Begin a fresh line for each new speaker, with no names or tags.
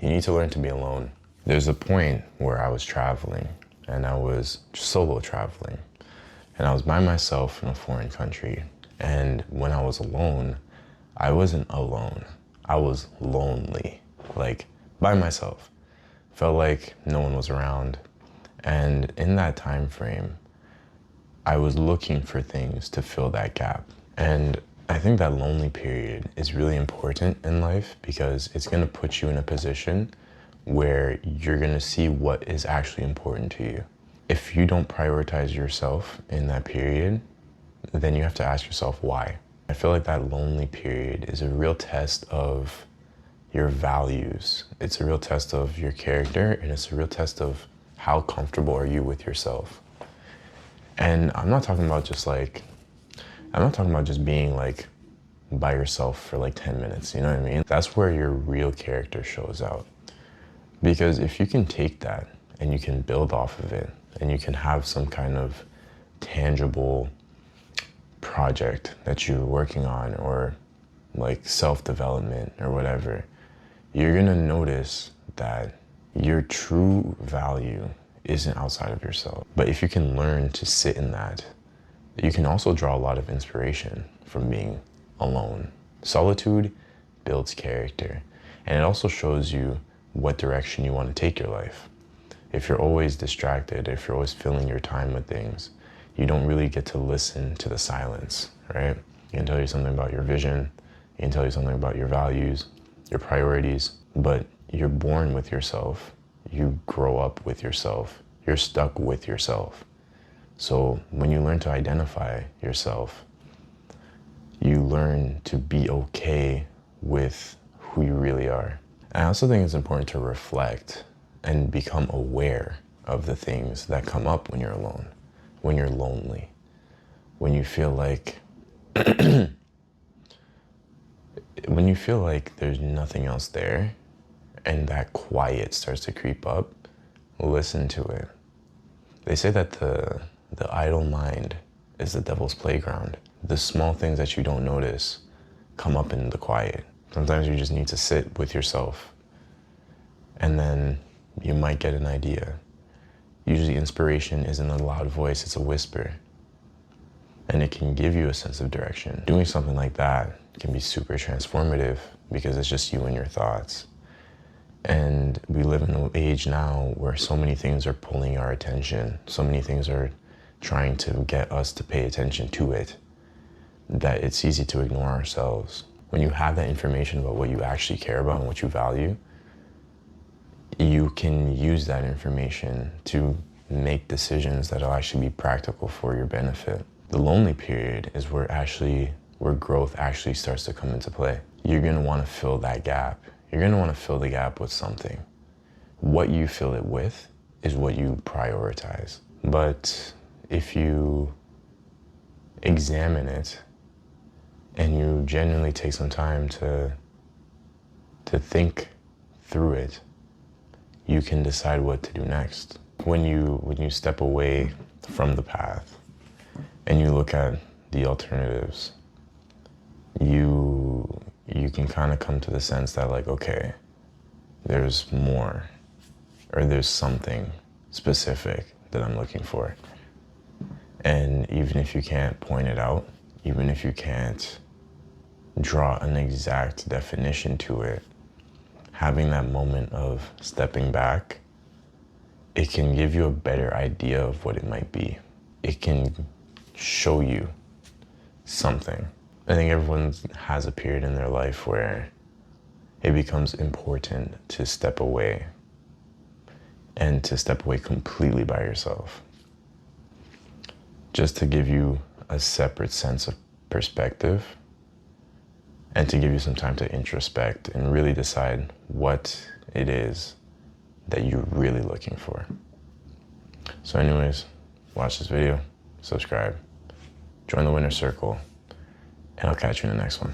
You need to learn to be alone. There's a point where I was traveling, and I was solo traveling, and I was by myself in a foreign country. And when I was alone, I wasn't alone. I was lonely, like by myself. Felt like no one was around. And in that time frame, I was looking for things to fill that gap. And I think that lonely period is really important in life because it's going to put you in a position where you're going to see what is actually important to you. If you don't prioritize yourself in that period, then you have to ask yourself why. I feel like that lonely period is a real test of your values. It's a real test of your character, and it's a real test of how comfortable are you with yourself. And I'm not talking about just being like by yourself for like 10 minutes, you know what I mean? That's where your real character shows out. Because if you can take that and you can build off of it and you can have some kind of tangible project that you're working on or like self-development or whatever, you're gonna notice that your true value isn't outside of yourself. But if you can learn to sit in that, you can also draw a lot of inspiration from being alone. Solitude builds character, and it also shows you what direction you want to take your life. If you're always distracted, if you're always filling your time with things, you don't really get to listen to the silence, right? It can tell you something about your vision, it can tell you something about your values, your priorities, but you're born with yourself. You grow up with yourself. You're stuck with yourself. So when you learn to identify yourself, you learn to be okay with who you really are. And I also think it's important to reflect and become aware of the things that come up when you're alone, when you're lonely, when you feel like when you feel like there's nothing else there and that quiet starts to creep up, listen to it. They say that the idle mind is the devil's playground. The small things that you don't notice come up in the quiet. Sometimes you just need to sit with yourself and then you might get an idea. Usually inspiration isn't a loud voice, it's a whisper. And it can give you a sense of direction. Doing something like that can be super transformative because it's just you and your thoughts. And we live in an age now where so many things are pulling our attention. So many things are trying to get us to pay attention to it, that it's easy to ignore ourselves. When you have that information about what you actually care about and what you value, you can use that information to make decisions that will actually be practical for your benefit. The lonely period is where growth actually starts to come into play. You're gonna wanna fill that gap. You're gonna wanna fill the gap with something. What you fill it with is what you prioritize. But if you examine it and you genuinely take some time to think through it, you can decide what to do next. When you step away from the path and you look at the alternatives, you can kind of come to the sense that like, okay, there's more, or there's something specific that I'm looking for. And even if you can't point it out, even if you can't draw an exact definition to it, having that moment of stepping back, it can give you a better idea of what it might be. It can show you something. I think everyone has a period in their life where it becomes important to step away and to step away completely by yourself, just to give you a separate sense of perspective and to give you some time to introspect and really decide what it is that you're really looking for. So anyways, watch this video, subscribe, join the winner circle, and I'll catch you in the next one.